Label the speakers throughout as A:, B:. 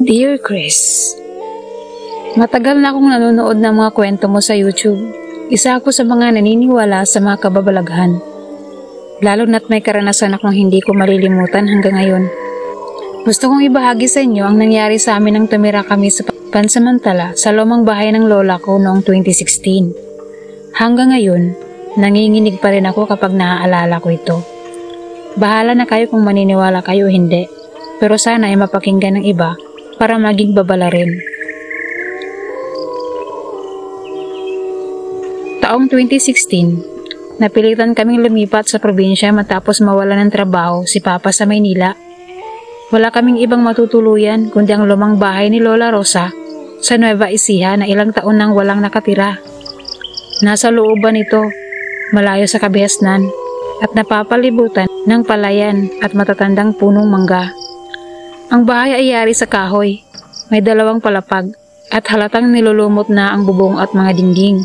A: Dear Chris, matagal na akong nanonood ng mga kwento mo sa YouTube. Isa ako sa mga naniniwala sa mga kababalaghan. Lalo na't may karanasan akong hindi ko malilimutan hanggang ngayon. Gusto kong ibahagi sa inyo ang nangyari sa amin nang tumira kami sa pansamantala sa lumang bahay ng lola ko noong 2016. Hanggang ngayon, nanginginig pa rin ako kapag naaalala ko ito. Bahala na kayo kung maniniwala kayo o hindi, pero sana ay mapakinggan ng iba para maging babala rin. Taong 2016, napilitan kaming lumipat sa probinsya matapos mawalan ng trabaho si Papa sa Maynila. Wala kaming ibang matutuluyan kundi ang lumang bahay ni Lola Rosa sa Nueva Ecija na ilang taon nang walang nakatira. Nasa looban ito, malayo sa kabihasnan at napapalibutan ng palayan at matatandang punong mangga. Ang bahay ay yari sa kahoy, may 2 palapag at halatang nilulumot na ang bubong at mga dingding.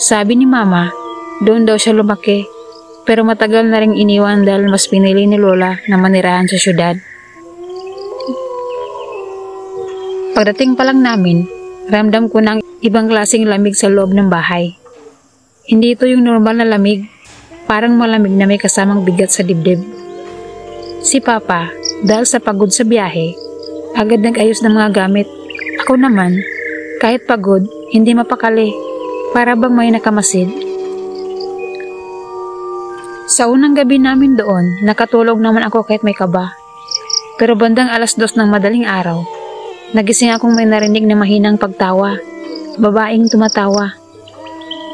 A: Sabi ni Mama, doon daw siya lumaki, pero matagal na ring iniwan dahil mas pinili ni Lola na manirahan sa syudad. Pagdating pa lang namin, ramdam ko ng ibang klaseng lamig sa loob ng bahay. Hindi ito yung normal na lamig, parang malamig na may kasamang bigat sa dibdib. Si Papa, dahil sa pagod sa biyahe, agad nag-ayos ng mga gamit. Ako naman, kahit pagod, hindi mapakali, para bang may nakamasid. Sa unang gabi namin doon, nakatulog naman ako kahit may kaba. Pero bandang 2:00 ng madaling araw, nagising akong may narinig na mahinang pagtawa. Babaeng tumatawa.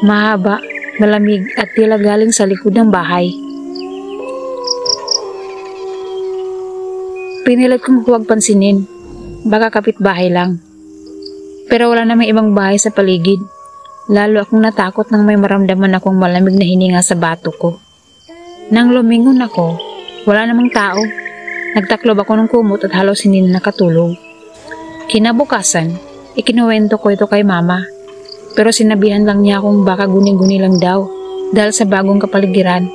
A: Mahaba, malamig at tila galing sa likod ng bahay. Pinilit kong huwag pansinin. Baka kapitbahay lang. Pero wala namang ibang bahay sa paligid. Lalo akong natakot nang may maramdaman akong malamig na hininga sa bato ko. Nang lumingon ako, wala namang tao. Nagtaklob ako ng kumot at halos hindi na nakatulog. Kinabukasan, ikinuwento ko ito kay Mama. Pero sinabihan lang niya akong baka guni-guni lang daw dahil sa bagong kapaligiran.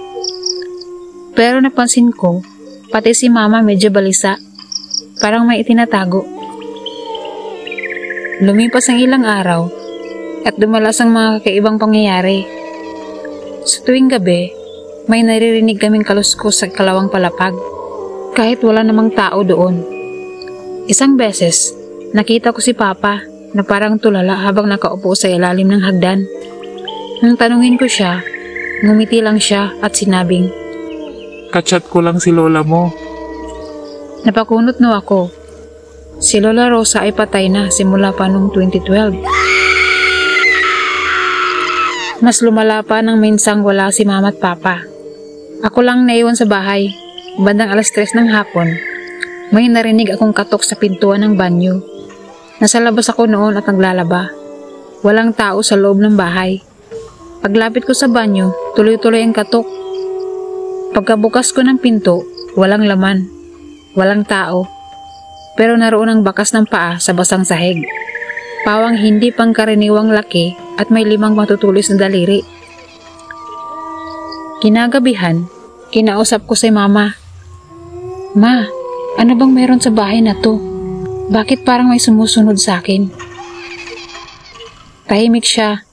A: Pero napansin ko, pati si Mama medyo balisa. Parang may itinatago. Lumipas ang ilang araw at dumalas ang mga kakaibang pangyayari. Sa tuwing gabi, may naririnig kaming kaluskos sa kalawang palapag kahit wala namang tao doon. Isang beses, nakita ko si Papa na parang tulala habang nakaupo sa ilalim ng hagdan. Nang tanungin ko siya, ngumiti lang siya at sinabing,
B: "Kachat ko lang si lola mo."
A: Napakunot no ako. Si Lola Rosa ay patay na simula pa noong 2012. Mas lumala pa nang minsang wala si Mama at Papa. Ako lang naiwan sa bahay. Bandang 3:00 ng hapon, may narinig akong katok sa pintuan ng banyo. Nasa labas ako noon at naglalaba. Walang tao sa loob ng bahay. Paglapit ko sa banyo, tuloy-tuloy ang katok. Pagkabukas ko ng pinto, walang laman. Walang tao. Pero naroon ang bakas ng paa sa basang sahig. Pawang hindi pangkaraniwang laki at may 5 matutulis na daliri. Kinagabihan, kinausap ko si Mama. "Ma, ano bang meron sa bahay na to? Bakit parang may sumusunod sa akin?" Tahimik siya,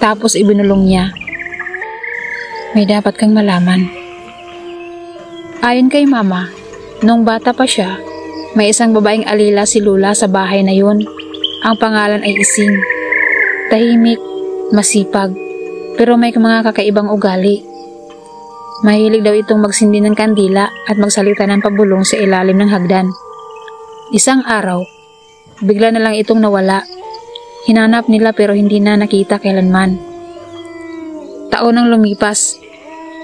A: tapos ibinulong niya, "May dapat kang malaman." Ayon kay Mama, nung bata pa siya, may isang babaeng alila si Lola sa bahay na yun. Ang pangalan ay Ising. Tahimik, masipag, pero may mga kakaibang ugali. Mahilig daw itong magsindi ng kandila at magsalita ng pabulong sa ilalim ng hagdan. Isang araw, bigla na lang itong nawala. Hinanap nila pero hindi na nakita kailanman. Taon ang lumipas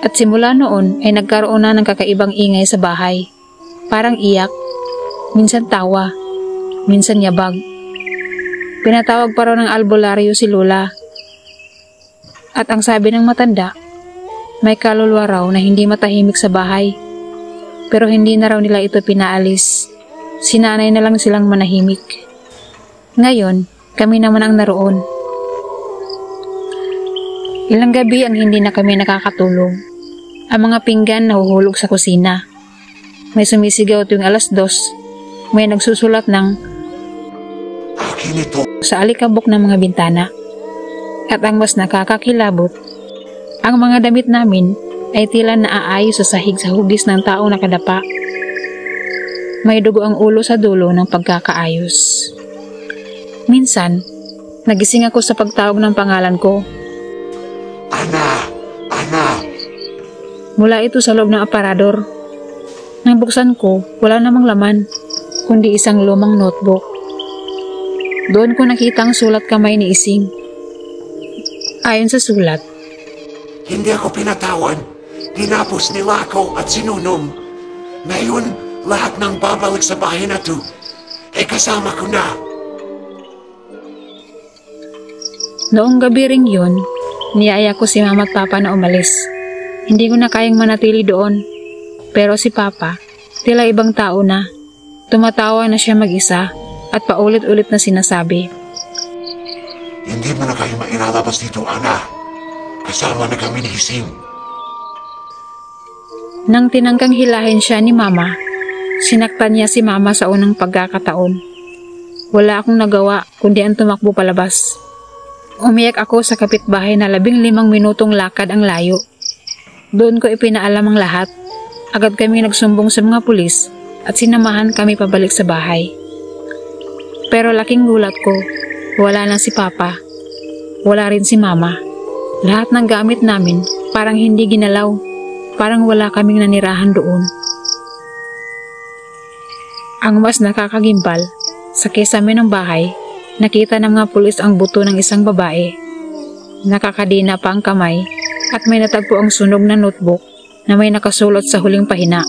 A: at simula noon ay nagkaroon na ng kakaibang ingay sa bahay. Parang iyak, minsan tawa, minsan yabag. Pinatawag pa raw ng albularyo si Lola. At ang sabi ng matanda, may kaluluwa raw na hindi matahimik sa bahay. Pero hindi na raw nila ito pinaalis. Sinanay na lang silang manahimik. Ngayon, kami naman ang naroon. Ilang gabi ang hindi na kami nakakatulog. Ang mga pinggan nahuhulog sa kusina. May sumisigaw tuwing 2:00. May nagsusulat ng
C: malaki nito.
A: Sa alikabok ng mga bintana. At ang mas nakakakilabot, ang mga damit namin ay tila naaayos sa sahig sa hugis ng taong nakadapa. May dugo ang ulo sa dulo ng pagkakaayos. Minsan, nagising ako sa pagtawag ng pangalan ko.
C: Ana! Ana!
A: Mula ito sa loob ng aparador. Nang buksan ko, wala namang laman, kundi isang lumang notebook. Doon ko nakita ang sulat kamay ni Ising. Ayon sa sulat,
C: Hindi ako pinatawan. Tinapos nila ako at sinunom. Ngayon, lahat ng babalik sa bahay na to, ay kasama ko na.
A: noong gabi ring yun, niyaya ko si mama at papa na umalis. Hindi ko na kayang manatili doon. Pero si papa, tila ibang tao na. Tumatawa na siya mag-isa at paulit-ulit na sinasabi,
C: Hindi mo na kayo mailalabas dito, Ana. Kasama na kami ni Ising.
A: Nang tinangkang hilahin siya ni mama, sinaktan niya si mama sa unang pagkakataon. Wala akong nagawa kundi ang tumakbo palabas. Umiyak ako sa kapitbahay na 15 minutong lakad ang layo. Doon ko ipinaalam ang lahat. Agad kami nagsumbong sa mga pulis at sinamahan kami pabalik sa bahay. Pero laking gulat ko, wala na si papa. Wala rin si mama. Lahat ng gamit namin parang hindi ginalaw. Parang wala kaming nanirahan doon. Ang mas nakakagimbal, sa kesame ng bahay, nakita ng mga pulis ang buto ng isang babae. Nakakadina pa ang kamay at may natagpo ang sunog na notebook na may nakasulot sa huling pahina.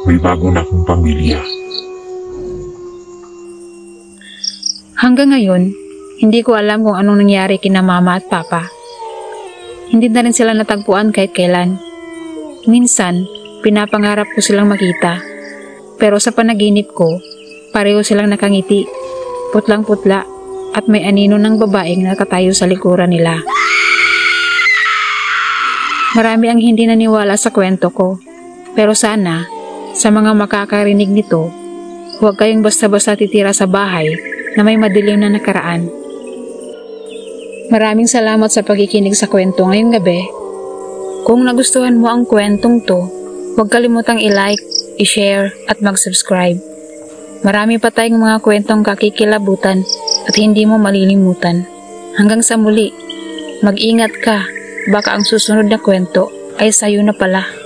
C: May bago na akong pamilya.
A: Hanggang ngayon, hindi ko alam kung anong nangyari kina mama at papa. Hindi na rin sila natagpuan kahit kailan. Minsan, pinapangarap ko silang makita. Pero sa panaginip ko, pareho silang nakangiti, putlang-putla, at may anino ng babaeng nakatayo sa likuran nila. Marami ang hindi naniwala sa kwento ko. Pero sana, sa mga makakarinig nito, huwag kayong basta-basta titira sa bahay na may madilim na nakaraan. Maraming salamat sa pagkikinig sa kwento ngayong gabi. Kung nagustuhan mo ang kwentong to, huwag kalimutang i-like, i-share at mag-subscribe. Marami pa tayong mga kwentong kakikilabutan at hindi mo malilimutan. Hanggang sa muli, mag-ingat ka, baka ang susunod na kwento ay sayo na pala.